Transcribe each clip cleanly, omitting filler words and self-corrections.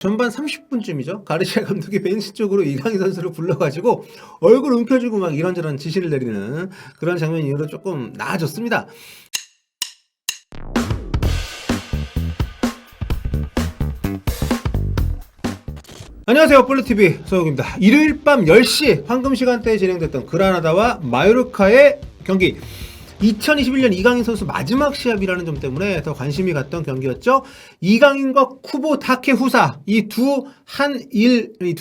전반 30분쯤이죠. 가르시아 감독이 벤치 쪽으로 이강인 선수를 불러가지고 얼굴 움켜쥐고 막 이런저런 지시를 내리는 그런 장면 이후로 조금 나아졌습니다. 안녕하세요, 볼루TV 소영입니다. 일요일 밤 10시 황금 시간대에 진행됐던 그라나다와 마요르카의 경기, 2021년 이강인 선수 마지막 시합이라는 점 때문에 더 관심이 갔던 경기였죠. 이강인과 쿠보 타케후사, 이 두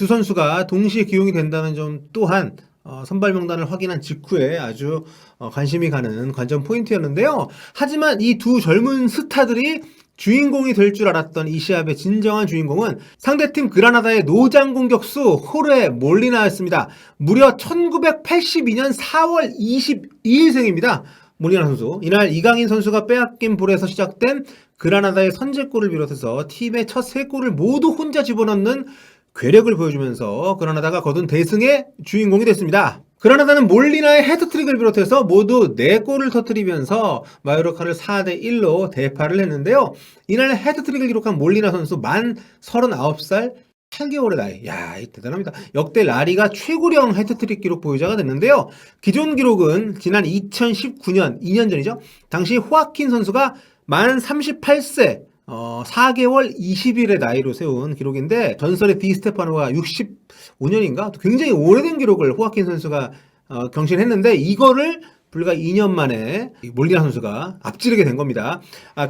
선수가 동시에 기용이 된다는 점 또한 선발 명단을 확인한 직후에 아주 관심이 가는 관전 포인트였는데요. 하지만 이 두 젊은 스타들이 주인공이 될 줄 알았던 이 시합의 진정한 주인공은 상대팀 그라나다의 노장 공격수 호르헤 몰리나였습니다. 무려 1982년 4월 22일생입니다. 몰리나 선수. 이날 이강인 선수가 빼앗긴 볼에서 시작된 그라나다의 선제골을 비롯해서 팀의 첫 3골을 모두 혼자 집어넣는 괴력을 보여주면서 그라나다가 거둔 대승의 주인공이 됐습니다. 그라나다는 몰리나의 헤드트릭을 비롯해서 모두 4골을 터뜨리면서 마요르카를 4대1로 대파를 했는데요. 이날 헤드트릭을 기록한 몰리나 선수 만 39살 8개월의 나이. 야, 대단합니다. 역대 라리가 최고령 헤드트릭 기록 보유자가 됐는데요. 기존 기록은 지난 2019년, 2년 전이죠. 당시 호아킨 선수가 만 38세 4개월 20일의 나이로 세운 기록인데, 전설의 디스테파노가 65년인가? 굉장히 오래된 기록을 호아킨 선수가 경신했는데, 이거를 불과 2년 만에 몰리나 선수가 앞지르게 된 겁니다.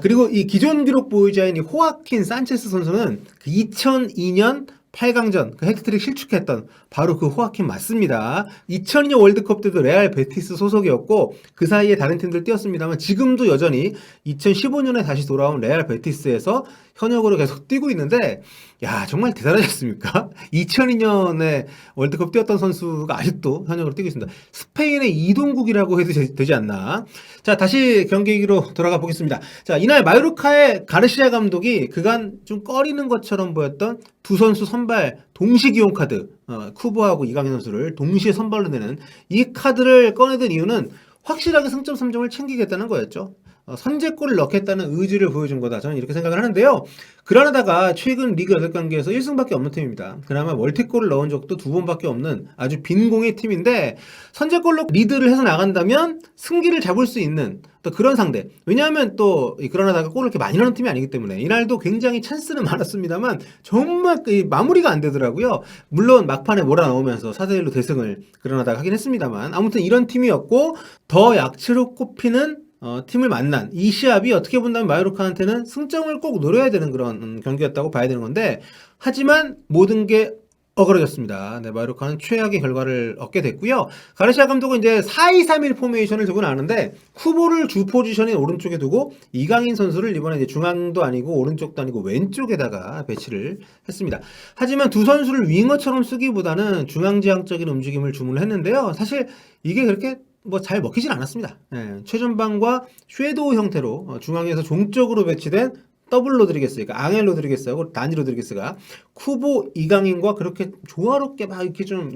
그리고 이 기존 기록 보유자인 이 호아킨 산체스 선수는 그 2002년 8강전 그 헤트트릭 실축했던 바로 그 호아킨 맞습니다. 2002년 월드컵 때도 레알 베티스 소속이었고 그 사이에 다른 팀들 뛰었습니다만 지금도 여전히 2015년에 다시 돌아온 레알 베티스에서 현역으로 계속 뛰고 있는데, 야, 정말 대단하지 않습니까? 2002년에 월드컵 뛰었던 선수가 아직도 현역으로 뛰고 있습니다. 스페인의 이동국이라고 해도 되지 않나. 자, 다시 경기로 돌아가 보겠습니다. 자, 이날 마요르카의 가르시아 감독이 그간 좀 꺼리는 것처럼 보였던 두 선수 선발 동시 기용 카드, 쿠보하고 이강인 선수를 동시에 선발로 내는 이 카드를 꺼내든 이유는 확실하게 승점 3점을 챙기겠다는 거였죠. 선제골을 넣겠다는 의지를 보여준 거다, 저는 이렇게 생각을 하는데요. 그라나다가 최근 리그 8경기에서 1승밖에 없는 팀입니다. 그나마 멀티골을 넣은 적도 2번밖에 없는 아주 빈공의 팀인데, 선제골로 리드를 해서 나간다면 승기를 잡을 수 있는 또 그런 상대. 왜냐하면 또 그라나다가 골을 이렇게 많이 넣는 팀이 아니기 때문에 이날도 굉장히 찬스는 많았습니다만 정말 마무리가 안 되더라고요. 물론 막판에 몰아넣으면서 4대1로 대승을 그라나다가 하긴 했습니다만, 아무튼 이런 팀이었고, 더 약체로 꼽히는 팀을 만난 이 시합이 어떻게 본다면 마요르카한테는 승점을 꼭 노려야 되는 그런 경기였다고 봐야 되는 건데, 하지만 모든 게 어그러졌습니다. 네, 마요르카는 최악의 결과를 얻게 됐고요. 가르시아 감독은 이제 4-2-3-1 포메이션을 두고 나왔는데, 후보를 주 포지션인 오른쪽에 두고 이강인 선수를 이번에 이제 중앙도 아니고 오른쪽도 아니고 왼쪽에다가 배치를 했습니다. 하지만 두 선수를 윙어처럼 쓰기보다는 중앙지향적인 움직임을 주문을 했는데요. 사실 이게 그렇게 잘 먹히진 않았습니다. 최전방과 섀도우 형태로 중앙에서 종적으로 배치된 더블 로드리게스, 그러니까 앙헬 로드리게스하고 다니 로드리게스가 쿠보 이강인과 그렇게 조화롭게 막 이렇게 좀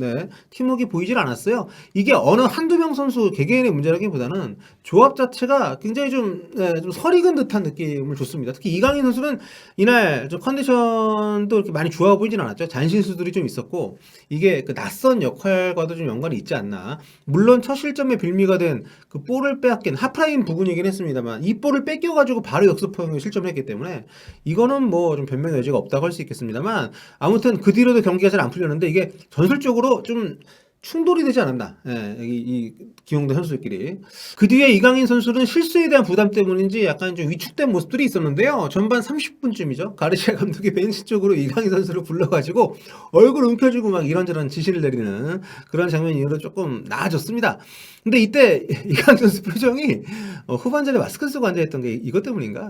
팀워크가 보이질 않았어요. 이게 어느 한두 명 선수 개개인의 문제라기보다는 조합 자체가 굉장히 좀 설익은 듯한 느낌을 줬습니다. 특히 이강인 선수는 이날 좀 컨디션도 이렇게 많이 좋아 보이진 않았죠. 잔실수들이 좀 있었고, 이게 그 낯선 역할과도 좀 연관이 있지 않나. 물론 첫 실점의 빌미가 된 그 볼을 빼앗긴 하프라인 부분이긴 했습니다만, 이 볼을 뺏겨가지고 바로 역습포용에 실점했기 때문에 이거는 좀 변명의 여지가 없다고 할 수 있겠습니다만, 아무튼 그 뒤로도 경기가 잘 안 풀렸는데 이게 전술적으로 좀 충돌이 되지 않았나. 이 기용된 선수들끼리. 그 뒤에 이강인 선수는 실수에 대한 부담 때문인지 약간 좀 위축된 모습들이 있었는데요. 전반 30분쯤이죠. 가르시아 감독이 벤치 쪽으로 이강인 선수를 불러가지고 얼굴 움켜쥐고 막 이런저런 지시를 내리는 그런 장면 이후로 조금 나아졌습니다. 근데 이때 이강인 선수 표정이 후반전에 마스크 쓰고 앉아있던 게 이것 때문인가?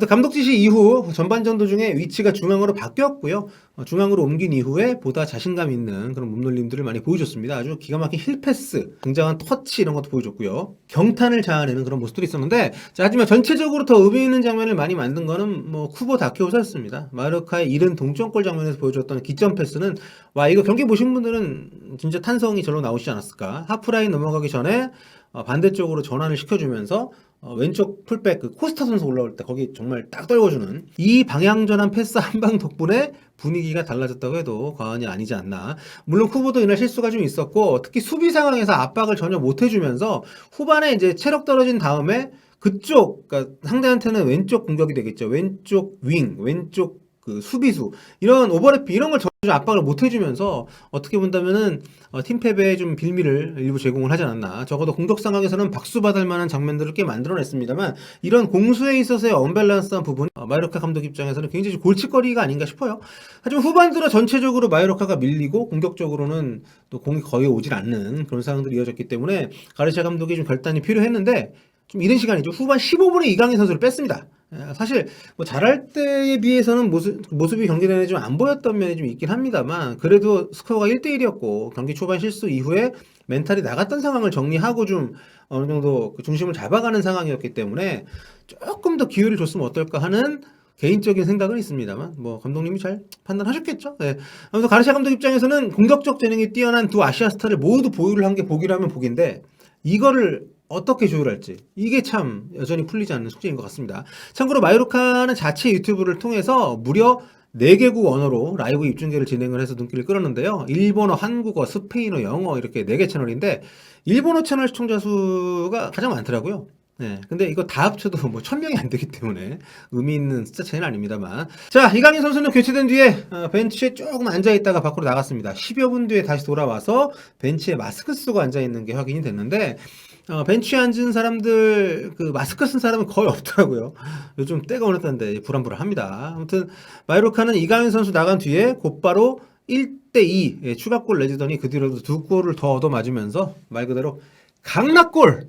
감독 지시 이후 전반전 도중에 위치가 중앙으로 바뀌었고요. 중앙으로 옮긴 이후에 보다 자신감 있는 그런 몸놀림들을 많이 보여줬습니다. 아주 기가 막힌 힐패스, 굉장한 터치 이런 것도 보여줬고요. 경탄을 자아내는 그런 모습들이 있었는데, 하지만 전체적으로 더 의미 있는 장면을 많이 만든 거는 쿠보 다케후사였습니다. 마요르카의 이른 동점골 장면에서 보여줬던 기점 패스는, 와, 이거 경기 보신 분들은 진짜 탄성이 절로 나오시지 않았을까. 하프라인 넘어가기 전에 반대쪽으로 전환을 시켜주면서 왼쪽 풀백 그 코스타 선수 올라올 때 거기 정말 딱 떨궈주는 이 방향전환 패스 한 방 덕분에 분위기가 달라졌다고 해도 과언이 아니지 않나. 물론 쿠보도 이날 실수가 좀 있었고 특히 수비 상황에서 압박을 전혀 못 해주면서 후반에 이제 체력 떨어진 다음에 그쪽 그러니까 상대한테는 왼쪽 공격이 되겠죠. 왼쪽 윙, 왼쪽 그 수비수 이런 오버래핑 이런 걸 전혀 압박을 못 해주면서 어떻게 본다면은 팀 패배에 좀 빌미를 일부 제공을 하지 않았나. 적어도 공격 상황에서는 박수 받을 만한 장면들을 꽤 만들어냈습니다만 이런 공수에 있어서의 언밸런스한 부분이 마요르카 감독 입장에서는 굉장히 좀 골칫거리가 아닌가 싶어요. 하지만 후반 들어 전체적으로 마요르카가 밀리고 공격적으로는 또 공이 거의 오질 않는 그런 상황들이 이어졌기 때문에 가르시아 감독이 좀 결단이 필요했는데 좀 이른 시간이죠. 후반 15분에 이강인 선수를 뺐습니다. 사실 뭐 잘할 때에 비해서는 모습이 경기 내내 좀 안 보였던 면이 좀 있긴 합니다만 그래도 스코어가 1대1이었고 경기 초반 실수 이후에 멘탈이 나갔던 상황을 정리하고 좀 어느 정도 그 중심을 잡아가는 상황이었기 때문에 조금 더 기회를 줬으면 어떨까 하는 개인적인 생각은 있습니다만 뭐 감독님이 잘 판단하셨겠죠. 네. 아무튼 가르시아 감독 입장에서는 공격적 재능이 뛰어난 두 아시아 스타를 모두 보유를 한 게 복이라면 복인데 이거를 어떻게 조율할지 이게 참 여전히 풀리지 않는 숙제인 것 같습니다. 참고로 마요르카는 자체 유튜브를 통해서 무려 4개국 언어로 라이브 입중계를 진행을 해서 눈길을 끌었는데요. 일본어, 한국어, 스페인어, 영어 이렇게 4개 채널인데 일본어 채널 시청자 수가 가장 많더라고요. 네, 근데 이거 다 합쳐도 뭐 1000명이 안 되기 때문에 의미 있는 숫자 차이는 아닙니다만. 자, 이강인 선수는 교체된 뒤에 벤치에 조금 앉아있다가 밖으로 나갔습니다. 10여 분 뒤에 다시 돌아와서 벤치에 마스크 쓰고 앉아있는 게 확인이 됐는데 벤치에 앉은 사람들 그 마스크 쓴 사람은 거의 없더라고요. 요즘 때가 오랬다는데 불안불안합니다. 아무튼 마요르카는 이강인 선수 나간 뒤에 곧바로 1대2 추가골 내주더니 그 뒤로도 2골을 더 얻어맞으면서 말 그대로 강락골,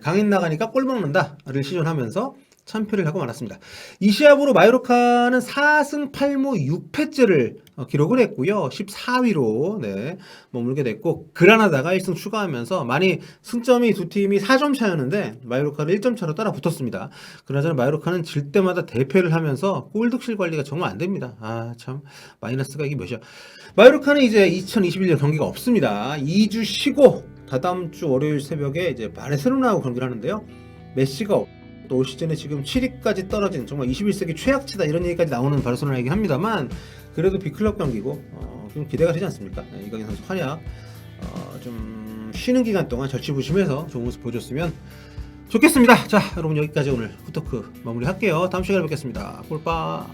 강인 나가니까 골 먹는다를 시전하면서 참패를 하고 말았습니다. 이 시합으로 마요르카는 4승 8무 6패째를 기록을 했고요. 14위로 머물게 됐고 그라나다가 1승 추가하면서 많이 승점이 두 팀이 4점 차였는데 마요르카를 1점 차로 따라 붙었습니다. 그나저나 마요르카는 질 때마다 대패를 하면서 골득실 관리가 정말 안 됩니다. 아 참 마이너스가 이게 몇이야. 마요르카는 이제 2021년 경기가 없습니다. 2주 쉬고 다다음 주 월요일 새벽에 이제 바르셀로나하고 경기를 하는데요. 메시가 또 올 시즌에 지금 7위까지 떨어진 정말 21세기 최악치다 이런 얘기까지 나오는 바르셀로나이긴 합니다만 그래도 빅클럽 경기고 좀 기대가 되지 않습니까? 이강인 선수 활약 좀 쉬는 기간 동안 절치부심해서 좋은 모습 보여줬으면 좋겠습니다. 자 여러분 여기까지 오늘 후토크 마무리할게요. 다음 시간에 뵙겠습니다. 꿀빠